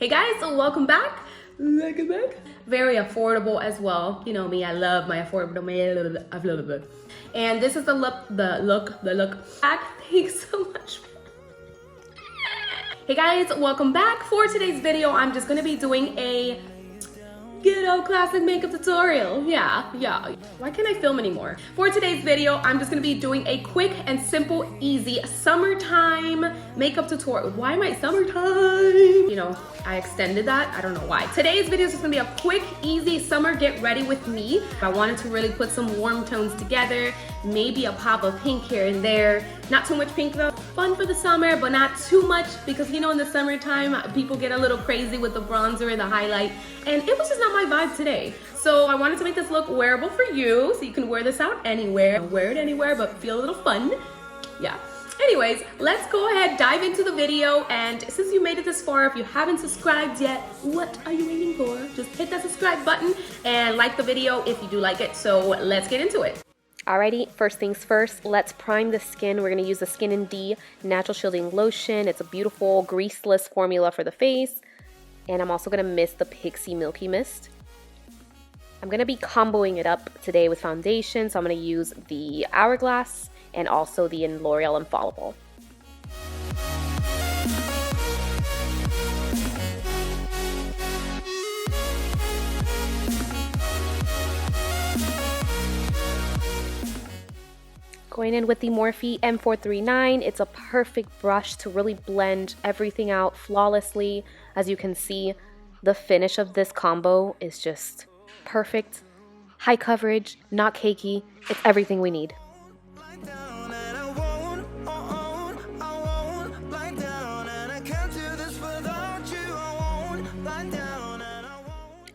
Hey guys, welcome back. Welcome back. Very affordable as well. You know me, I love my affordable. And this is the look back. Thanks so much. Hey guys, welcome back. For today's video, I'm just gonna be doing a ghetto classic makeup tutorial. Yeah. Why can't I film anymore? For today's video, I'm just gonna be doing a quick and simple, easy summertime makeup tutorial. Why am I summertime? You know, I extended that. I don't know why. Today's video is just gonna be a quick, easy summer get ready with me. I wanted to really put some warm tones together, maybe a pop of pink here and there. Not too much pink though. Fun for the summer, but not too much because you know in the summertime, people get a little crazy with the bronzer and the highlight. And it was just not my vibe today. So I wanted to make this look wearable for you so you can wear this out anywhere. Wear it anywhere, but feel a little fun. Yeah. Anyways, let's go ahead, dive into the video. And since you made it this far, if you haven't subscribed yet, what are you waiting for? Just hit that subscribe button and like the video if you do like it. So let's get into it. Alrighty, first things first, let's prime the skin. We're gonna use the Skin & D Natural Shielding Lotion. It's a beautiful greaseless formula for the face. And I'm also gonna mist the Pixie Milky Mist. I'm gonna be comboing it up today with foundation, so I'm gonna use the Hourglass and also the L'Oreal Infallible. Going in with the Morphe M439, it's a perfect brush to really blend everything out flawlessly. As you can see, the finish of this combo is just perfect. High coverage, not cakey, it's everything we need.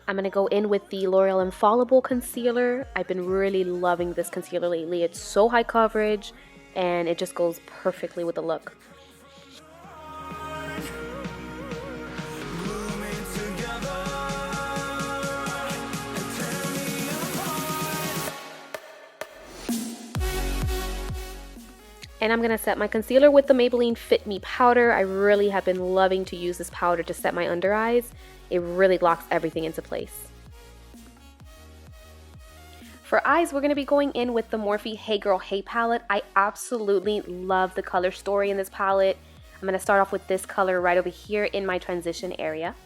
I'm going to go in with the L'Oreal Infallible Concealer. I've been really loving this concealer lately. It's so high coverage and it just goes perfectly with the look. And I'm going to set my concealer with the Maybelline Fit Me powder. I really have been loving to use this powder to set my under eyes. It really locks everything into place. For eyes, we're going to be going in with the Morphe Hey Girl Hey palette. I absolutely love the color story in this palette. I'm going to start off with this color right over here in my transition area.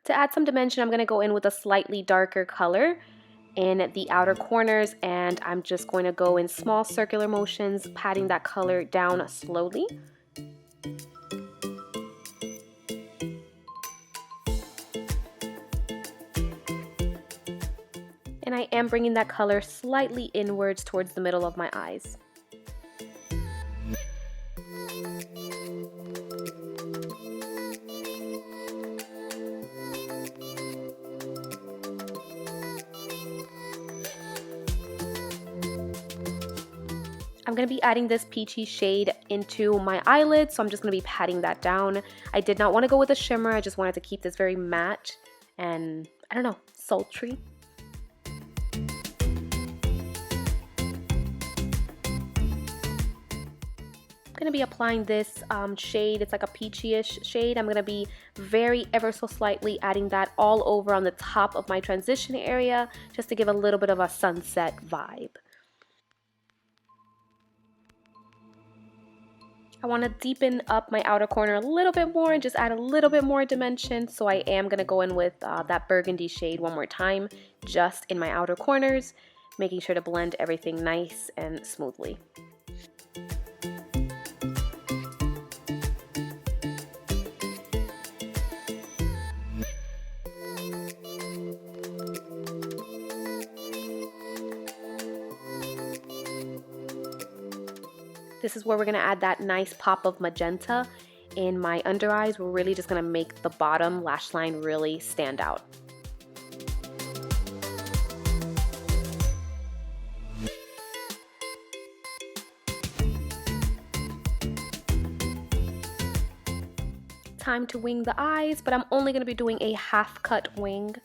To add some dimension, I'm going to go in with a slightly darker color in the outer corners, and I'm just going to go in small circular motions, patting that color down slowly. And I am bringing that color slightly inwards towards the middle of my eyes. I'm going to be adding this peachy shade into my eyelids, so I'm just going to be patting that down. I did not want to go with a shimmer, I just wanted to keep this very matte and, I don't know, sultry. I'm going to be applying this shade. It's like a peachy-ish shade. I'm going to be very ever so slightly adding that all over on the top of my transition area just to give a little bit of a sunset vibe. I want to deepen up my outer corner a little bit more and just add a little bit more dimension. So I am going to go in with that burgundy shade one more time, just in my outer corners, making sure to blend everything nice and smoothly. This is where we're going to add that nice pop of magenta in my under eyes. We're really just going to make the bottom lash line really stand out. time to wing the eyes, but I'm only going to be doing a half cut wing.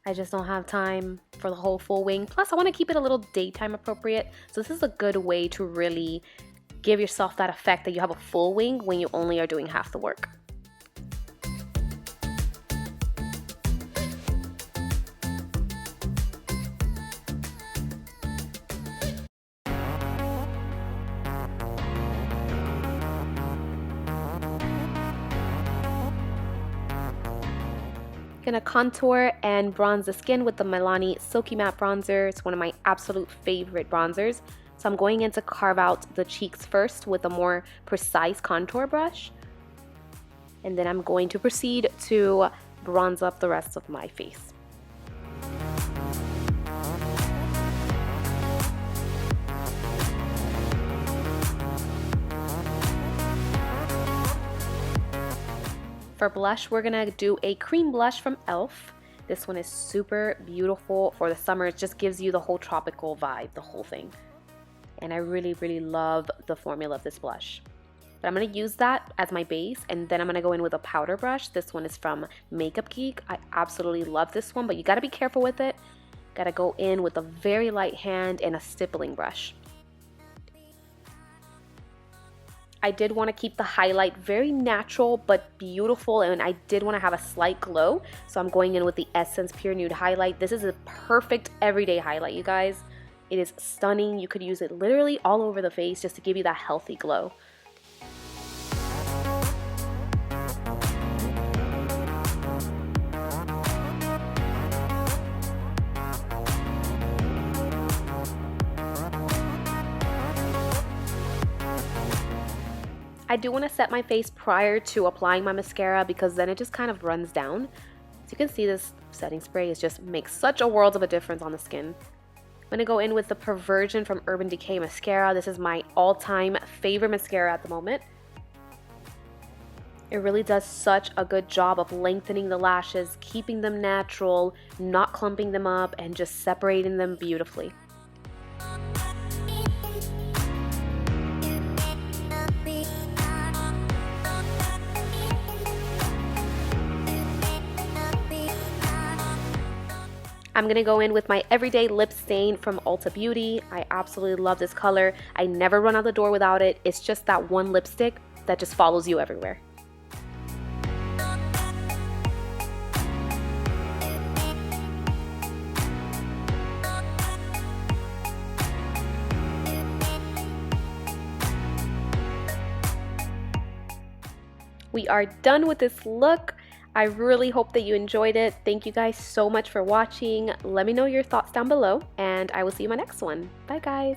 I just don't have time for the whole full wing. Plus, I want to keep it a little daytime appropriate. So this is a good way to really give yourself that effect that you have a full wing when you only are doing half the work. Gonna contour and bronze the skin with the Maybelline Silky Matte Bronzer. It's one of my absolute favorite bronzers. So I'm going in to carve out the cheeks first with a more precise contour brush. And then I'm going to proceed to bronze up the rest of my face. For blush, we're gonna do a cream blush from e.l.f. This one is super beautiful for the summer. It just gives you the whole tropical vibe, the whole thing. And I really, really love the formula of this blush. But I'm gonna use that as my base, and then I'm gonna go in with a powder brush. This one is from Makeup Geek. I absolutely love this one, but you gotta be careful with it. Gotta go in with a very light hand and a stippling brush. I did want to keep the highlight very natural but beautiful, and I did want to have a slight glow, so I'm going in with the Essence Pure Nude highlight. This is a perfect everyday highlight, you guys. It is stunning. You could use it literally all over the face just to give you that healthy glow. I do want to set my face prior to applying my mascara because then it just kind of runs down. So you can see this setting spray just makes such a world of a difference on the skin. I'm going to go in with the Perversion from Urban Decay mascara. This is my all-time favorite mascara at the moment. It really does such a good job of lengthening the lashes, keeping them natural, not clumping them up, and just separating them beautifully. I'm going to go in with my everyday Lipstain from Ulta Beauty. I absolutely love this color. I never run out the door without it. It's just that one lipstick that just follows you everywhere. We are done with this look. I really hope that you enjoyed it. Thank you guys so much for watching. Let me know your thoughts down below, and I will see you in my next one. Bye, guys.